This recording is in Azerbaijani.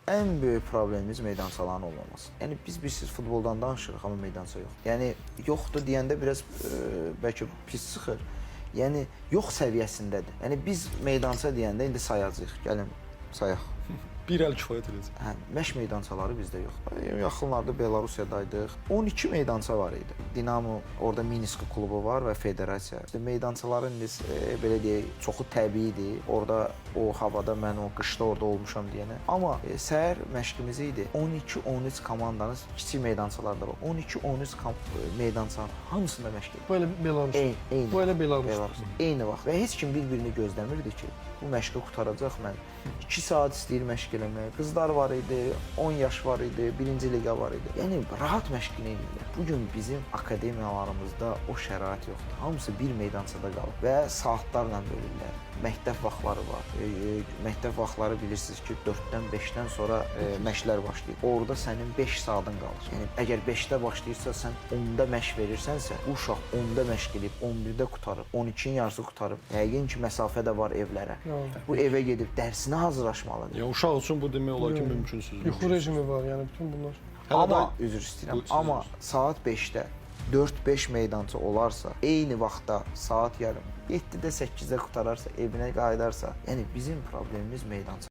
ən böyük problemimiz meydançaların olmaması. Yəni biz bilirsiniz futboldan danışırıq, amma meydança yox. Yəni yoxdur deyəndə biraz bəlkə pis çıxır. Yəni yox səviyyəsindədir. Yəni biz meydança deyəndə indi sayacağıq. Gəlin sayaq. Bir əl kifayət edəcək. Hə, məşq meydançaları bizdə yoxdur. Yaxınlarda Belarusiyadaydıq. 12 meydança var idi. Dinamo, orada Minsk klubu var və federasiya. İşte meydançaların belə deyək, çoxu təbiidir. Orada o havada mən o qışda orada olmuşam deyənə. Amma səhər məşqimiz idi. 12-13 komandanız kiçik meydançalarda var. 12-13 meydançanın hamısında məşq edir. Bu elə Belarus. Eyni. Bu elə Belarus. Eyni vaxt və heç kim bir-birini gözləmirdi ki, bu məşqi qurtaracaq mən. 2 saat istəyir məşq eləmək. Qızlar var idi, 10 yaş var idi, 1-ci liqa var idi. Yəni rahat məşqini edirlər. Bu gün bizim akademiyalarımızda o şərait yoxdur. Hamısı bir meydançada qalıb və saatlarla bölürlər. Məktəb vaxtları var. Məktəb vaxtları bilirsiniz ki, 4-dən 5-dən sonra məşqlər başlayır. Orada sənin 5 saatın qalır. Yəni əgər 5-də başlayırsa, sən 10-da məşq verirsənsə, bu uşaq 10-da məşq edib, 11-də qurtarıb, 12-nin yarısı qurtarıb. Yəqin ki, məsafə də var evlərə. Bu evə gedib dərsinə hazırlaşmalıdır. Yəni uşaq üçün bu demək olar ki, mümkünsüzdür. Yuxu rejimi var, yəni bütün bunlar. Amma üzr istəyirəm. Amma saat 5-də 4-5 meydança olarsa, eyni vaxtda saat yarım 7-də 8-də qutararsa, evinə qayıdarsa, yəni bizim problemimiz meydança.